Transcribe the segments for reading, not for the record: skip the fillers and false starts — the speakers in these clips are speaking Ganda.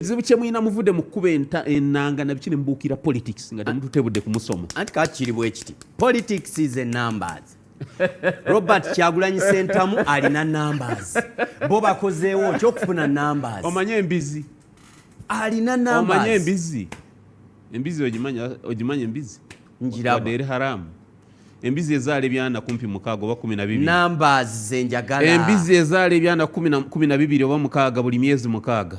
Ekizibu kye muyina muvude mu kkuba ennanga na biki ne mbuukira politics nga temututebudde kumusoma. Anti kakiri bwe kiti. Politics is a numbers. Robert Kyagulanyi Ssentamu alina numbers. Bo bakozeewo kyokufuna numbers. Omanye embizi. Alina numbers. Omanye embizi. Embizi ogimanya embizi. Njiraba. Wadde eri haramu. Embizi ezaala ebyana kumpi 6 oba 12. Numbers ze njagala. Embizi ezaala ebyana 12 oba 6 buli myezi 6.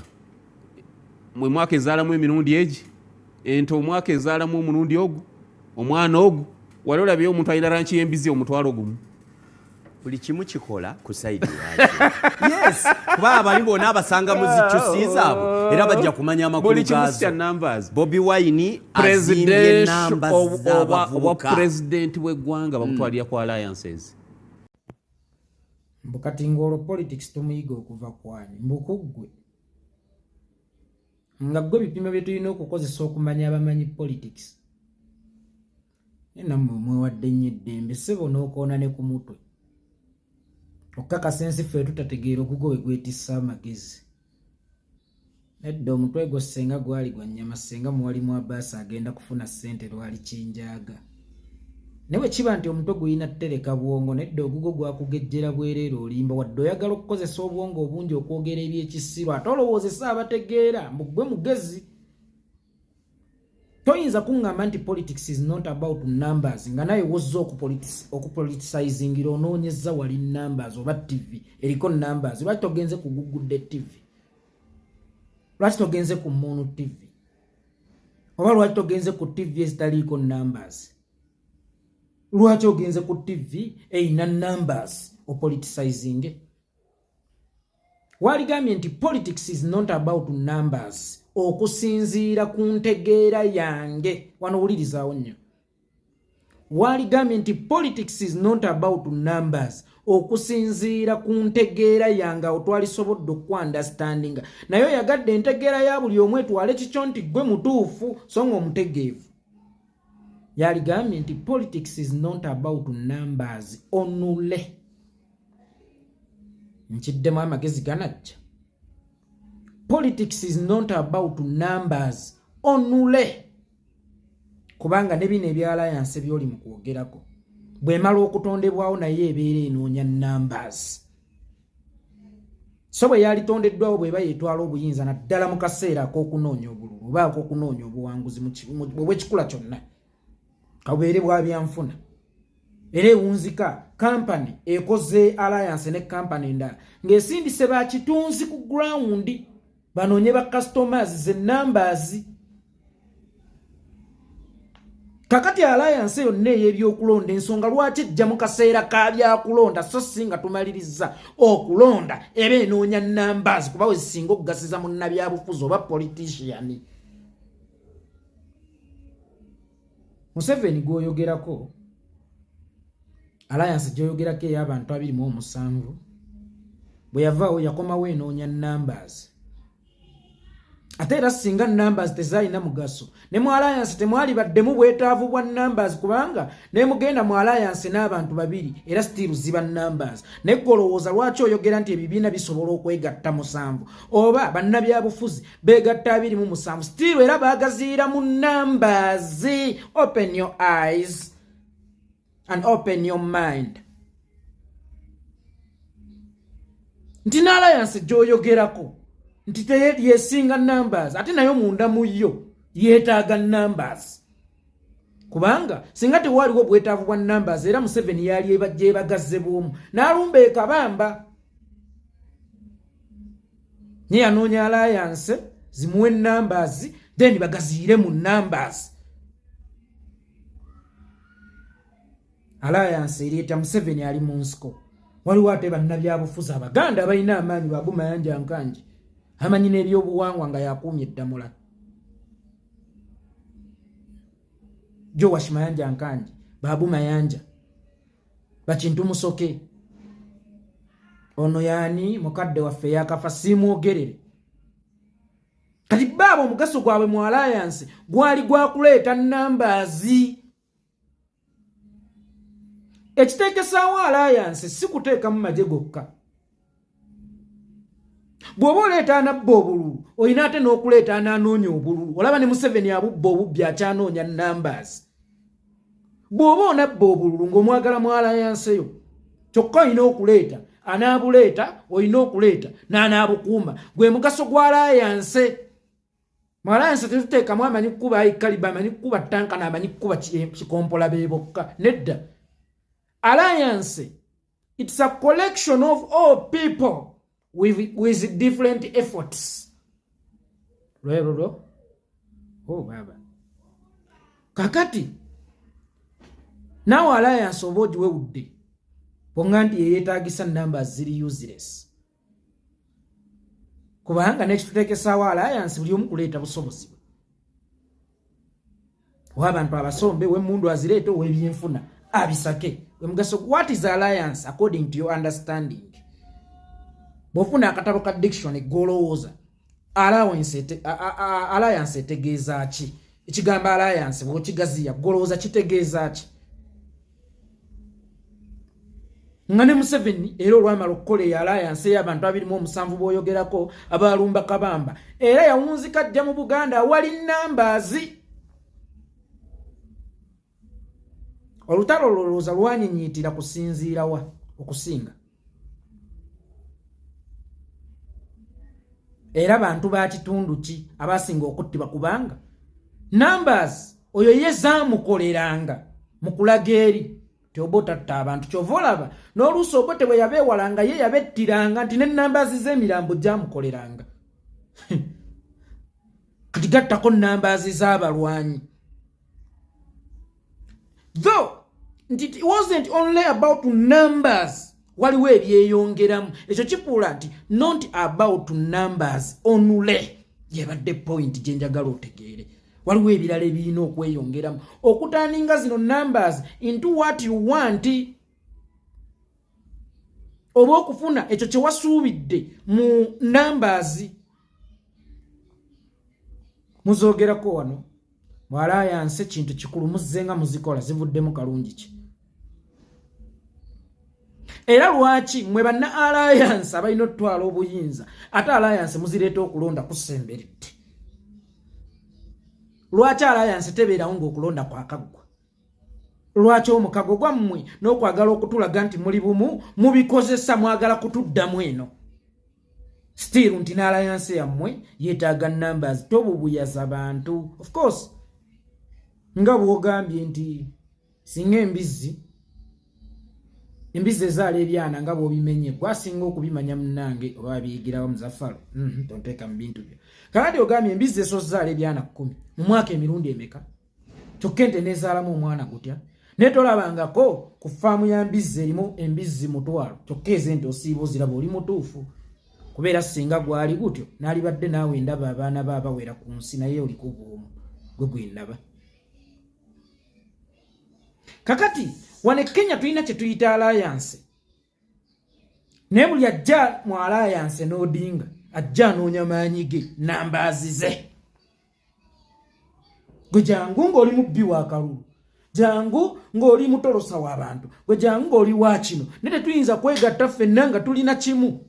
Mwe mwaka ezaalamu emirundi egi. Ente omwaka ezaalamu omulundi ogu. Omwana ogu. Wali olabye omuntu alina ranki y'embizi omutwalo gumu. Buli kimu kikola ku side yaki. Yes. Kuba abali bonna abasanga mu zikyusi zaabo era bajja kumanya amakulu gazo. Buli kimu kya numbers. Bobi Wine azimbye numbers z'abavubuka. Oba president w'eggwanga bamutwalira ku alliances. Mbukati ngolo politics tumuyiga okuva kwani. Mbukugwe. Nga gwe bipimo bye tulina okukozesa okumanya abamanyi politics. Nammwe mwewadde nnyo eddembe ssebo n'okoona ne ku mutwe. Okukakasa ensi ffe tutategeera ogugo we gwetissa amagezi. Nedda omutwe gwo ssenga gwali gwa nnyama ssenga muwalimu Abaasa agenda kufuna ssente lwali kinjaaga. Ne bwe kiba nti omutwe gulina ttereka bwongo nedda ogugo gwakugejjera bwereero olimba wadde oyagala okukozesa obwongo obungi okwogera ebyekisiru ate olowoozesa abategeera mugwe mugezi. Toyinza kuŋŋamba nti politics is not about numbers nga naye wozza okupoliticizingira onoonyezza wali numbers oba TV eriko numbers. Lwaki togenze ku Google TV? Lwaki togenze ku Mono TV? Oba lwaki togenze ku TV ezitaliiko numbers? Lwaki ogenze ku TV eyina numbers opoliticizinge? Waligambye nti politics is not about numbers. Okusinziira ku ntegeera yange wano wulirizawo nnyo. Waligambye nti politics is not about numbers. Okusinziira ku ntegeera yange otwalisobodde okwanderstandinga naye oyagadde entegeera ya buli omu etwale kikyo nti gwe mutuufu so nga omutegeevu. Yaligambye nti politics is not about numbers onule. Nkiddemu amagezi ganajja. Politics is not about numbers onule. Kubanga ne bino ebya alliance byoli mu kwogerako bwe mala okutondebwawo naye ebeera enoonya numbers. So bwe yalitondeddwawo bwe bayetwala obuyinza naddala mu kaseera ak'okunoonya obululu oba ak'okunoonya obuwanguzi bw'ekikula kyonna kabeere bwa byanfuna era ewunzika kampani ekoze alliance ne kampani endala ng'esindise bakitunzi ku ground banoonye ba customers ze numbers. Kakati alliance yonna ey'ebyokulonda ensonga lwaki ejja mu kaseera ka byakulonda so si nga tumaliriza okulonda eba enoonya numbers kuba we zisinga okugasiza munnabyabufuzi oba politician. Museveni gw'oyogerako alliance gy'oyogerako ey'abantu 27 bwe yavaawo yakomawo enoonya numbers. Ate era singa numbers tezaalina mugaso ne mu alliance temwali baddemu bwetaavu bwa numbers kubanga ne mugenda mu alliance n'abantu babiri era still ziba numbers. Ne golowooza lwaki oyogera nti ebibiina bisobola okwegatta 7 oba bannabyabufuzi beegatta 27 still era baagaziira mu numbers. Open your eyes and open your mind. Nti n'alliance gy'oyogerako nti yesinga numbers ate nayo munda mu yo yeetaaga numbers kubanga singa tewaliwo bwetaavu bwa numbers era Museveni yali ebagazze bw'omu n'alumba ekabamba nye yanoonya alliance zimuwe numbers then bagaziire mu numbers. Alliance ereeta Museveni ali mu nsiko waliwo ate bannabyabufuzi Abaganda balina amaanyi Babu Mayanja Nkanji amanyi n'ebyobuwangwa nga yakuumye eddamula. Jowash Mayanja Nkanji Babu Mayanja Bakintu Musoke ono yaani mukadde waffe yakafa simwogerere. Kati baabo omugaso gwabwe mu alliance gwali gwakuleeta numbers. Ekiteekesaawo alliance si kuteekamu magye gokka bw'oba oleeta anabba obululu olina ate n'okuleeta ananoonya obululu. Olaba ne Museveni abubba obubbi akyanoonya numbers. Bw'oba onabba obululu ng'omwagala mu alliance yo kyokka olina okuleeta anaabuleeta olina okuleeta n'anaabukuuma gwe mugaso gwa alliance. Mu alliance tetuteekamu amanyi kukuba aikaliba amanyi kukuba tanka n'amanyi kukuba kikompola be bokka. Nedda. Alliance, it's a collection of all people with different efforts. Lwero. Oh baba. Kakati. Now alliance oba ogiwe wudde. Bonga nti yeetaagisa numbers ziri useless. Kubanga next tuteekesaawo alliance buli omu kuleeta busobozi. W'abantu abasombe w'emmundu azireeta ow'ebyenfuna abisake. What is alliance according to your understanding? Bofuna akatabo ka dictionary golowooza. Alliance etegeeza ki? Ekigamba alliance bw'okigaziya golowooza kitegeeza ki? Ngane Museveni era olwamala okukola eyo alliance y'abantu 27 b'oyogerako abalumba kabamba era yawunzika ajja mu Buganda awali numbers. Olutalo lolooza lwanyinyitira kusinziira wa okusinga. Era bantu ba kitundu ki abasinga okuttibwa kubanga numbers oyo ye zaamukoleranga mu kulaga eri teobotatta abantu kyova olaba n'oluusi obote bwe yabeewalanga ye yabettiranga nti ne numbers z'emirambo gyamukoleranga. Kati gattako numbers z'abalwanyi. Though it wasn't only about numbers, waliwo ebyeyongeramu. Ekyo kifuula nti not about numbers only. Yebadde point gye njagala otegeere. Waliwo ebirala ebirina okweyongeramu. Okutaaninga zino numbers into what you want. Oba okufuna ekyo kye wasuubidde mu numbers. Muzoogerako wano. Mu alliance kintu kikulu muzzenga muzikola zivuddemu kalungi ki. Era lwaki mwe banna alliance abalina otwala obuyinza ate alliance muzireeta okulonda kusemberedde. Lwaki alliance tebeerawo ng'okulonda kwakaggwa. Lwaki omukago gwammwe n'okwagala okutulaga nti muli bumu mubikozesa mwagala kutuddamu eno. Still nti n'alliance yammwe yeetaaga numbers tobubuyaza bantu. Of course nga bw'ogambye nti singa embizi ezaala ebyana nga bw'obimenye gwasinga okubimanya munnange oba biyigirawo Muzaffalo. Tonteeka mu bintu byo. Kakati ogambye embizi esozaala ebyana 10 mu mwaka emirundi emeka? Kyokka ente n'ezaalamu omwana gutya? Naye tolabangako ku faamu ya mbizi erimu embizi 1,000 kyokka ez'ente osiiba oziraba oli mutuufu. Kubeera singa gwali gutyo n'alibadde naawe ndaba abaana ba bawera ku nsi naye oliko bw'omu gwe gwendaba. Kakati wane Kenya tulina kye tuyita alliance. Naye buli ajja mu alliance n'Odinga ajja anoonya maanyi ge numbers ze. Gwe jangu ng'oli mubbi wa kalulu. Jangu ng'oli mutolosa w'abantu. Gwe jangu ng'oli wa kino. Ne tetuyinza kwegatta ffenna nga tulina kimu.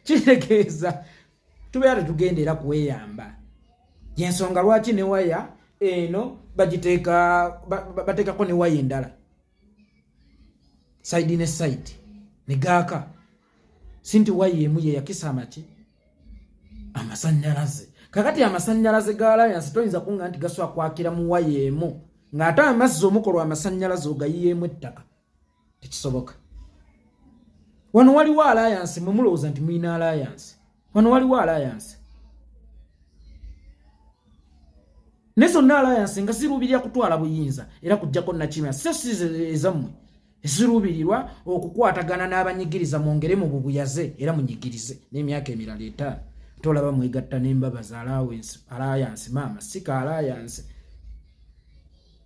Kitegeeza tubeera tetugendera kuweyamba. Yensonga lwaki ne waya eno bateekako ne waya endala side ne side ne gaaka sinti waya emu ye yakisa amaki amasannyalaze. Kakati amasannyalaze ga alliance toyinza kunga nti gaswa kwakira mu waya emu ng'ate amazzi omukolwa amasannyalaze ogayiyeemu ettaka tekisoboka. Wano waliwo alliance mwe mulowooza nti mulina alliance. Wano waliwo alliance. Nezonna alliance nga ziruubirira kutwala buyinza era kujjako nakimya sesi ezammwe eziruubirirwa okukwatagana n'abanyigiriza mwongere mu bubuyaze era munyigirize n'emyaka emirala 5 tolaba mwegatta n'embaba za alliance maama sika alliance.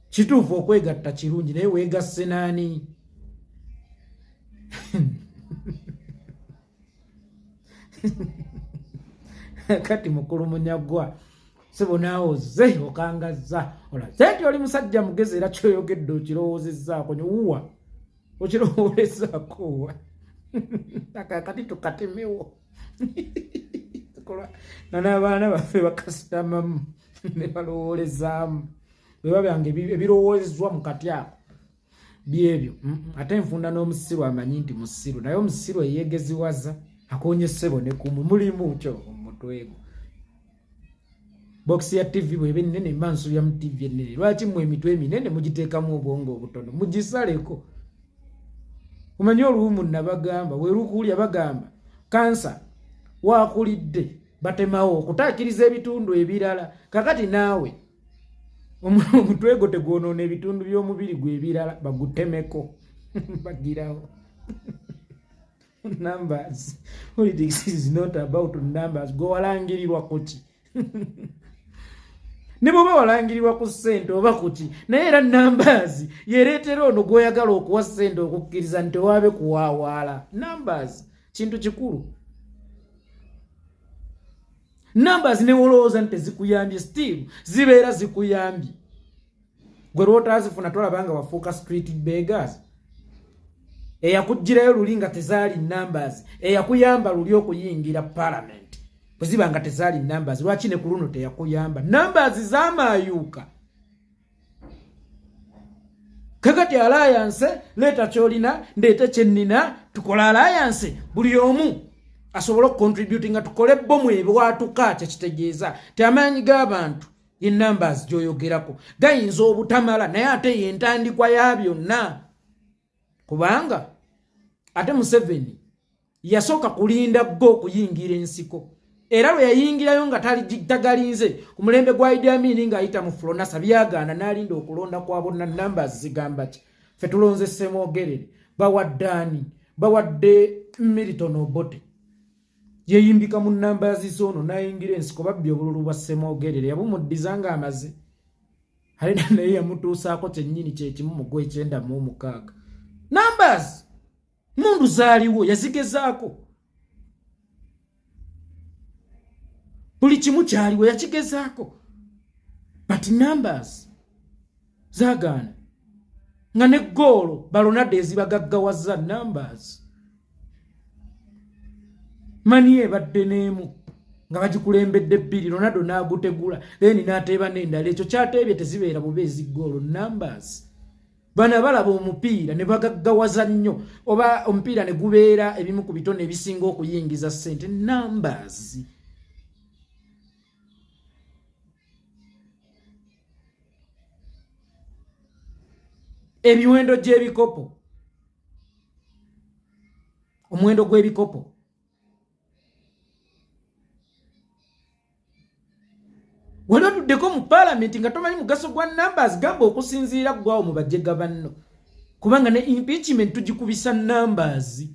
Kituufu okwegatta kirungi naye weegasse naani? Kati mukulu munyagwa sebo naawo ze okangaza olaze nti oli musajja mugezi era kyoyogedde okirowoozezzaako nyuwa okirowoolezzaako wa akakati tukatemewo n'abaana baffe bakasitamamu ne balowoolezaamu bwe babyange ebirowoozezwa mu kati ako byebyo ate nfunda n'omusiru amanyi nti musiru naye omusiru eyeegeziwaza akonye ssebo ne kumu mulimu kyo omutwego bokisi ya tv bweba ennene mansubya mu tv ennene lwaki mmwe emitwe eminene mugiteekamu obwongo obutono mugisaleko omanyi oluwumu nabagamba werukuulya bagamba kansa waakulidde batemawo okutaakiriza ebitundu ebirala kakati naawe omutwego tegwonoona ebitundu by'omubiri gwe ebirala bagutemeko bagirawo numbers politics is not about numbers gwe walangirirwa kuki ne bwoba walangirirwa ku ssente oba kuki naye era numbers yereetera ono gw'oyagala okuwa ssente okukkiriza nti waabe kuwaawaala numbers kintu kikulu numbers ne wolowooza nti tezikuyambye still zibeera zikuyambye gwe lw'otaazifuna tolabanga wafuuka street beggars eyakugirayo luli nga tezaali numbers eyakuyamba luli okuyingira parliament bwe ziba nga tezaali numbers lwaki ne ku luno teyakuyamba numbers zaamaayuuka kakati alliance leeta kyolina ndeete kyennina tukola alliance buli omu asobola okucontribute nga tukole bomu ebwatuka kyekitegeeza ti amaanyi g'abantu ye numbers gy'oyogerako gayinza obutamala naye ate yentandikwa ya byonna kubanga ate Museveni yasooka kulinda go okuyingira ensiko era lwe yayingirayo nga tagalinze ku mulembe gwa Idi Amin ng'ayita mu Flonasa byagaana n'alinda okulonda kwa bonna numbers zigamba ki ffe tulonze Ssemwogerere bawaddaani bawadde Milton Obote yeyimbika mu numbers zoono n'ayingira ensiko babbi obululu bwa Ssemwogerere yabumuddiza ng'amaze ate naye yamutuusaako kyennyini kyekimu mu gw'E96 numbers mundu zaaliwo yazigezaako buli kimu kyaliwo yakigezaako but numbers zaagaana nga ne goolo balonadde ezibagaggawaza numbers mani ebadde n'emu nga bagikulembedde bbiri Ronaldo n'agutegula then n'ateeba n'endala ekyo kyateebye tezibeera bubeezi goolo numbers bana balaba omupiira ne bagaggawaza nnyo oba omupiira ne gubeera ebimu ku bitone ebisinga okuyingiza ssente numbers ebiwendo gy'ebikopo omuwendo gw'ebikopo wali otuddeko mu paalamenti nga tomanyi mugaso gwa numbers gamba okusinziira gwawo mu bajjega banno kubanga ne impeachment tugikubisa numbers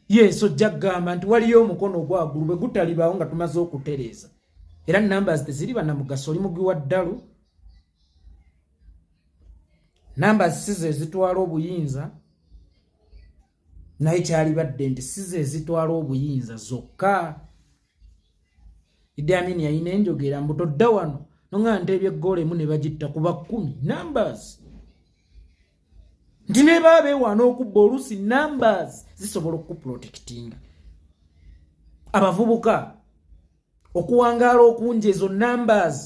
yes ojja kugamba nti waliyo omukono ogwagulu bwe gutalibaawo nga tumaze okutereeza era numbers teziri bannamugaso oli mugi wa ddalu numbers si ze zitwala obuyinza naye kyali badde nti si ze zitwala obuyinza zokka Idi Amin yayina enjogera mbu todda wano nonga nteebye eggoolo emu ne bagitta kuba 10 numbers nti ne baabeewaana okubba oluusi numbers zisobola okuprotectinga abavubuka okuwangaala okungi ezo numbers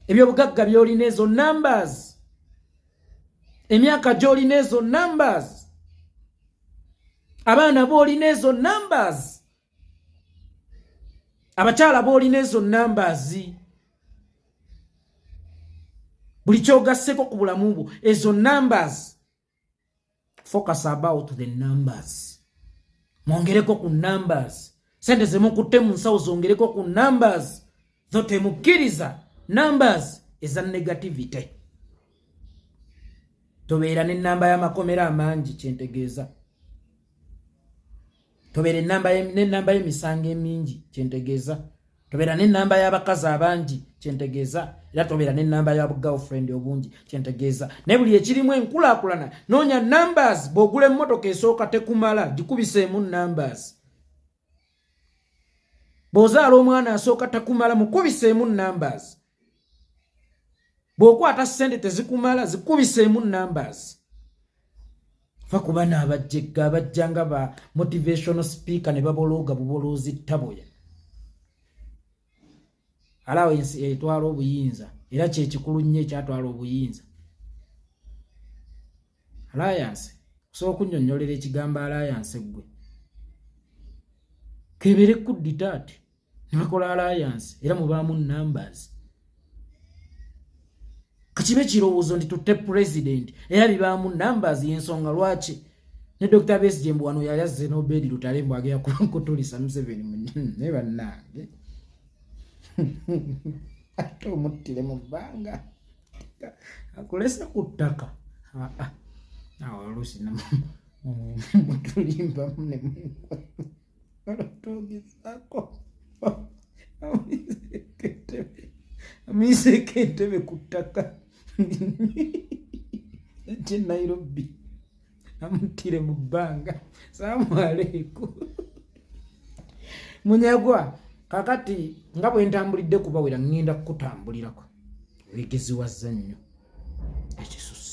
ebyobugagga by'olina ezo numbers emyaka gy'olina ezo numbers abaana b'olina ezo numbers abakyala b'olina ezo numbers buli kyogasseko ku bulamu bwo ezo numbers focus about the numbers mwongereko ku numbers sente zemukutte mu nsawo zongereko ku numbers zo temukkiriza numbers eza negativity tobeera n'ennamba y'amakomera amangi kyentegeeza tobeera n'ennamba y'emisango emingi kyentegeeza tobeera n'ennamba y'abakazi abangi kyentegeeza era tobeera n'ennamba ya girlfriend obungi kyentegeeza naye buli ekirimu enkulaakulana noonya numbers bw'ogula emmotoka esooka tekumala gikubiseemu numbers bw'ozaala omwana asooka takumala mukubiseemu numbers bw'okwata ssente tezikumala zikubiseemu numbers fa kuba n'abajjegga abajjanga ba motivational speaker ne babolooga buboloozi taboya alawo ensi etwala obuyinza era kyekikulu nnyo ekyatwala obuyinza. Alliance so okunnyonnyolera ekigambo alliance gwe kebere ku ditaati ne bakola alliance era mubaamu numbers. Kakibe kirowoozo nti tutte president era bibaamu numbers y'ensonga lwaki ne Dr. Besigye mbu wano yali azze n'obeedi lutale mbu agenda kutulisa Museveni ne bannange ate omuttire mu bbanga akulesa ku ttaka awo oluusi mutulimbamu ne alotogezaako amiseeko entebe ku ttaka ekye Nairobi amuttire mu bbanga saamwaleeko Munyagwa. Kakati nga bwe ntambulidde kubawera ngenda kukutambulirako wegeziwazza nnyo ekisusu